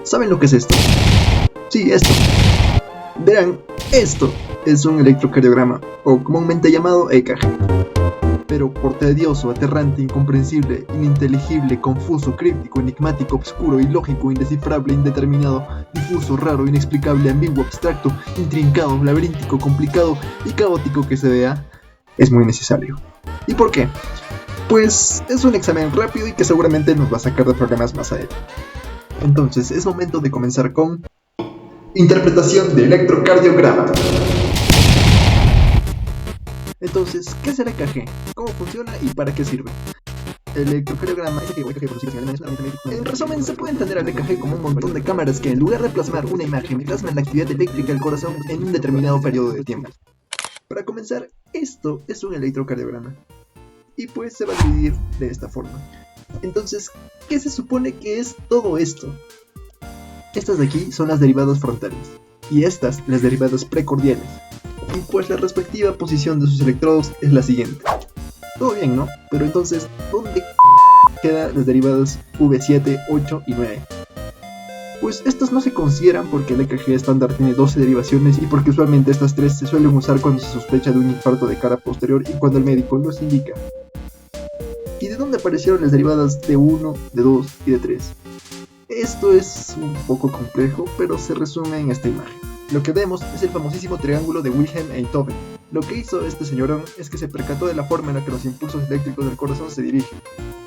¿Saben lo que es esto? Sí, esto. Verán, esto es un electrocardiograma, o comúnmente llamado EKG. Pero por tedioso, aterrante, incomprensible, ininteligible, confuso, críptico, enigmático, obscuro, ilógico, indescifrable, indeterminado, difuso, raro, inexplicable, ambiguo, abstracto, intrincado, laberíntico, complicado y caótico que se vea, es muy necesario. ¿Y por qué? Pues es un examen rápido y que seguramente nos va a sacar de problemas más adelante. Entonces es momento de comenzar con interpretación de electrocardiograma. Entonces, ¿qué es el EKG? ¿Cómo funciona y para qué sirve? El electrocardiograma es en resumen, se puede entender al EKG como un montón de cámaras que en lugar de plasmar una imagen, plasman la actividad eléctrica del corazón en un determinado periodo de tiempo. Para comenzar, esto es un electrocardiograma. Y pues se va a dividir de esta forma. Entonces, ¿qué se supone que es todo esto? Estas de aquí son las derivadas frontales, y estas las derivadas precordiales. Y pues la respectiva posición de sus electrodos es la siguiente. Todo bien, ¿no? Pero entonces, ¿dónde quedan las derivadas V7, 8 y 9? Pues estas no se consideran porque el EKG estándar tiene 12 derivaciones y porque usualmente estas 3 se suelen usar cuando se sospecha de un infarto de cara posterior y cuando el médico los indica. ¿Y de dónde aparecieron las derivadas de 1, de 2 y de 3? Esto es un poco complejo, pero se resume en esta imagen. Lo que vemos es el famosísimo triángulo de Wilhelm-Einthoven. Lo que hizo este señorón es que se percató de la forma en la que los impulsos eléctricos del corazón se dirigen,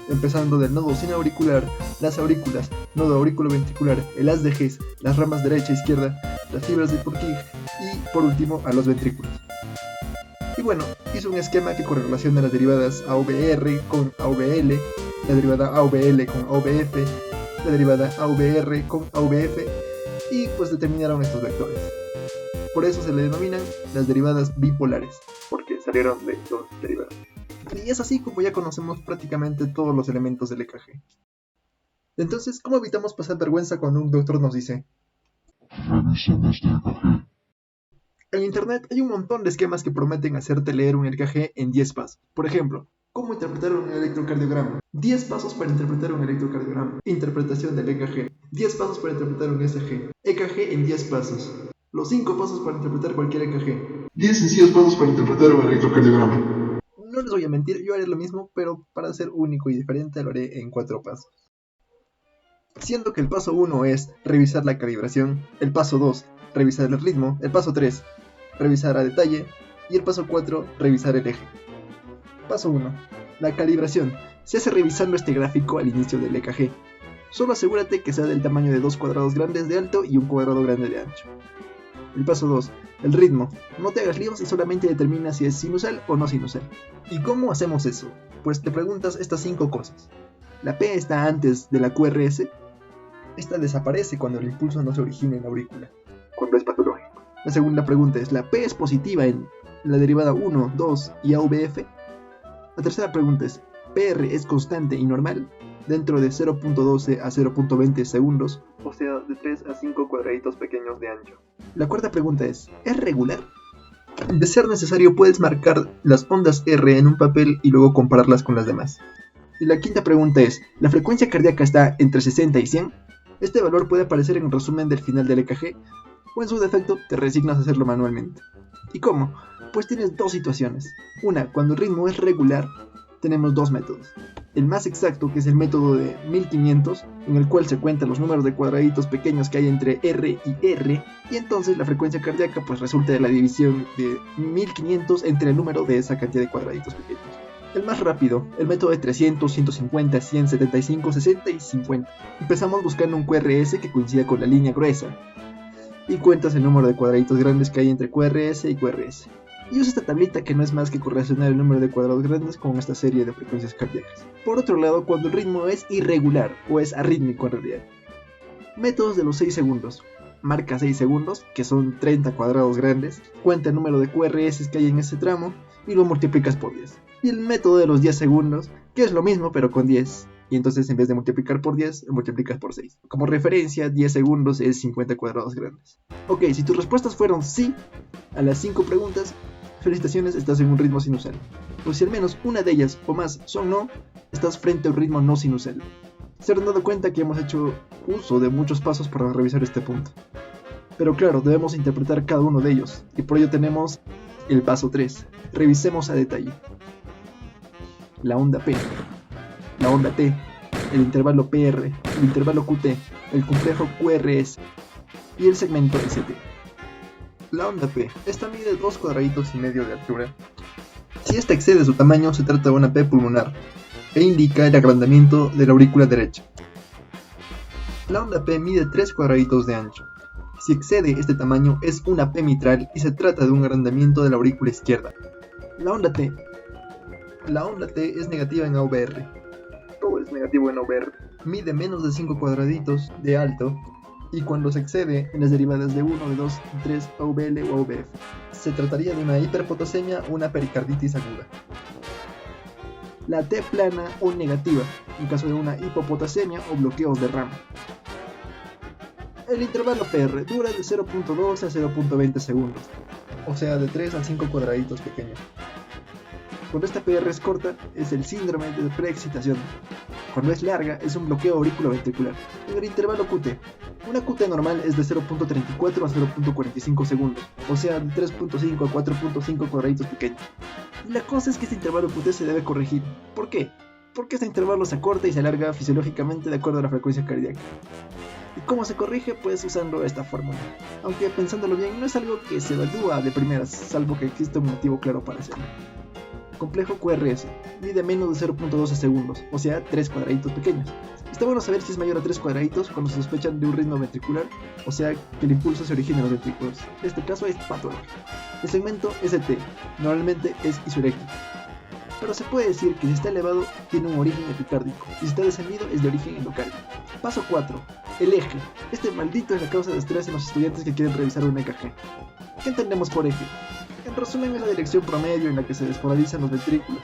empezando del nodo sinauricular, las aurículas, nodo auriculoventricular, el haz de Hess, las ramas derecha e izquierda, las fibras de Purkinje y, por último, a los ventrículos. Y bueno, hizo un esquema que correlaciona las derivadas AVR con AVL, la derivada AVL con AVF, la derivada AVR con AVF, y pues determinaron estos vectores. Por eso se le denominan las derivadas bipolares, porque salieron de dos derivadas. Y es así como ya conocemos prácticamente todos los elementos del EKG. Entonces, ¿cómo evitamos pasar vergüenza cuando un doctor nos dice: revisen este EKG? En internet hay un montón de esquemas que prometen hacerte leer un EKG en 10 pasos. Por ejemplo, ¿cómo interpretar un electrocardiograma? 10 pasos para interpretar un electrocardiograma. Interpretación del EKG. 10 pasos para interpretar un ECG. EKG en 10 pasos. Los 5 pasos para interpretar cualquier EKG. 10 sencillos pasos para interpretar un electrocardiograma. No les voy a mentir, yo haré lo mismo, pero para ser único y diferente lo haré en 4 pasos. Siendo que el paso 1 es revisar la calibración, el paso 2, revisar el ritmo, el paso 3, revisar a detalle, y el paso 4, revisar el eje. Paso 1. La calibración. Se hace revisando este gráfico al inicio del EKG. Solo asegúrate que sea del tamaño de 2 cuadrados grandes de alto y un cuadrado grande de ancho. El paso 2. El ritmo. No te hagas líos y solamente determina si es sinusal o no sinusal. ¿Y cómo hacemos eso? Pues te preguntas estas 5 cosas. ¿La P está antes de la QRS? Esta desaparece cuando el impulso no se origina en la aurícula, cuando es patológico. La segunda pregunta es: ¿la P es positiva en la derivada 1, 2 y AVF? La tercera pregunta es: ¿PR es constante y normal dentro de 0.12 a 0.20 segundos, o sea, de 3 a 5 cuadraditos pequeños de ancho? La cuarta pregunta es: ¿es regular? De ser necesario, puedes marcar las ondas R en un papel y luego compararlas con las demás. Y la quinta pregunta es: ¿la frecuencia cardíaca está entre 60 y 100? Este valor puede aparecer en el resumen del final del EKG, o en su defecto te resignas a hacerlo manualmente. ¿Y cómo? Pues tienes dos situaciones. Una, cuando el ritmo es regular, tenemos dos métodos. El más exacto, que es el método de 1500, en el cual se cuentan los números de cuadraditos pequeños que hay entre R y R, y entonces la frecuencia cardíaca pues resulta de la división de 1500 entre el número de esa cantidad de cuadraditos pequeños. El más rápido, el método de 300, 150, 100, 75, 60 y 50. Empezamos buscando un QRS que coincida con la línea gruesa, y cuentas el número de cuadraditos grandes que hay entre QRS y QRS. Y usa esta tablita que no es más que correlacionar el número de cuadrados grandes con esta serie de frecuencias cardíacas. Por otro lado, cuando el ritmo es irregular, o es arrítmico en realidad. Métodos de los 6 segundos. Marca 6 segundos, que son 30 cuadrados grandes, cuenta el número de QRS que hay en ese tramo, y lo multiplicas por 10. Y el método de los 10 segundos, que es lo mismo pero con 10. Y entonces en vez de multiplicar por 10, multiplicas por 6. Como referencia, 10 segundos es 50 cuadrados grandes. Ok, si tus respuestas fueron sí a las 5 preguntas, felicitaciones, estás en un ritmo sinusal. O si al menos una de ellas o más son no, estás frente a un ritmo no sinusal. Se habrán dado cuenta que hemos hecho uso de muchos pasos para revisar este punto. Pero claro, debemos interpretar cada uno de ellos, y por ello tenemos el paso 3. Revisemos a detalle. La onda P, la onda T, el intervalo PR, el intervalo QT, el complejo QRS y el segmento ST. La onda P, esta mide 2,5 cuadraditos de altura. Si esta excede su tamaño, se trata de una P pulmonar e indica el agrandamiento de la aurícula derecha. La onda P mide 3 cuadraditos de ancho. Si excede este tamaño, es una P mitral y se trata de un agrandamiento de la aurícula izquierda. La onda T. La onda T es negativa en AVR. Todo es negativo en AVR. Mide menos de 5 cuadraditos de alto y cuando se excede en las derivadas de 1, de 2, de 3, AVL o AVF. Se trataría de una hiperpotasemia o una pericarditis aguda. La T plana o negativa, en caso de una hipopotasemia o bloqueos de rama. El intervalo PR dura de 0.2 a 0.20 segundos, o sea de 3 a 5 cuadraditos pequeños. Cuando esta PR es corta, es el síndrome de preexcitación. Cuando es larga, es un bloqueo auriculoventricular. En el intervalo QT, una QT normal es de 0.34 a 0.45 segundos, o sea de 3.5 a 4.5 cuadraditos pequeños. Y la cosa es que este intervalo QT se debe corregir. ¿Por qué? Porque este intervalo se acorta y se alarga fisiológicamente de acuerdo a la frecuencia cardíaca. ¿Y cómo se corrige? Pues usando esta fórmula. Aunque pensándolo bien, no es algo que se evalúa de primeras, salvo que exista un motivo claro para hacerlo. Complejo QRS, mide menos de 0.12 segundos, o sea 3 cuadraditos pequeños. Está bueno saber si es mayor a 3 cuadraditos cuando se sospechan de un ritmo ventricular, o sea que el impulso se origina en los ventrículos. En este caso es patológico. El segmento ST, normalmente es isoeléctrico. Pero se puede decir que si está elevado tiene un origen epicárdico y si está descendido es de origen endocárdico. Paso 4. El eje. Este maldito es la causa de estrés en los estudiantes que quieren revisar un EKG. ¿Qué entendemos por eje? En resumen es la dirección promedio en la que se despolarizan los ventrículos.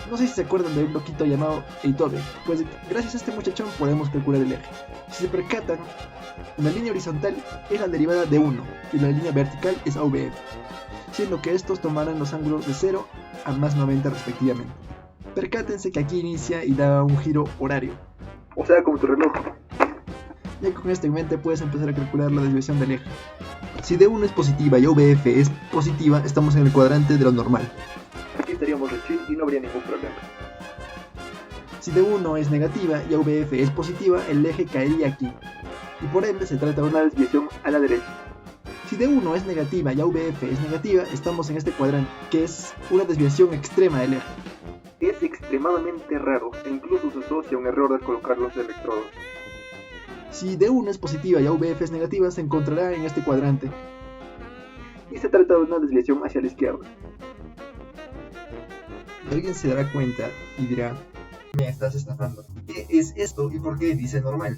No sé si se acuerdan de un loquito llamado Eitode, pues gracias a este muchachón podemos calcular el eje. Si se percatan, la línea horizontal es la derivada de 1 y la línea vertical es AVF, siendo que estos tomarán los ángulos de 0 a más 90 respectivamente. Percátense que aquí inicia y da un giro horario, o sea como tu reloj. Ya con esto en mente puedes empezar a calcular la desviación del eje. Si D1 es positiva y AVF es positiva, estamos en el cuadrante de lo normal. Aquí estaríamos de chill y no habría ningún problema. Si D1 es negativa y AVF es positiva, el eje caería aquí, y por ende se trata de una desviación a la derecha. Si D1 es negativa y AVF es negativa, estamos en este cuadrante, que es una desviación extrema del eje. Es extremadamente raro e incluso se asocia un error al colocar los electrodos. Si D1 es positiva y AVF es negativa, se encontrará en este cuadrante. Y se trata de una desviación hacia la izquierda. Alguien se dará cuenta y dirá, me estás estafando. ¿Qué es esto y por qué dice normal?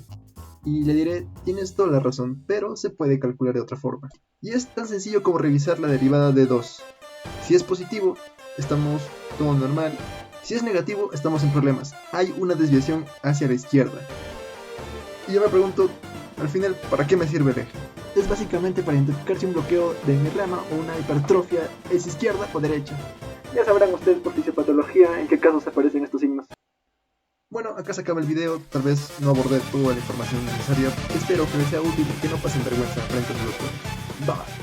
Y le diré, tienes toda la razón, pero se puede calcular de otra forma. Y es tan sencillo como revisar la derivada de 2. Si es positivo, estamos todo normal. Si es negativo, estamos en problemas. Hay una desviación hacia la izquierda. Y yo me pregunto, al final, ¿para qué me sirve el eje? Es básicamente para identificar si un bloqueo de mi rama o una hipertrofia es izquierda o derecha. Ya sabrán ustedes por fisiopatología en qué casos aparecen estos signos. Bueno, acá se acaba el video, tal vez no abordé toda la información necesaria. Espero que les sea útil y que no pasen vergüenza frente a los doctores. Bye.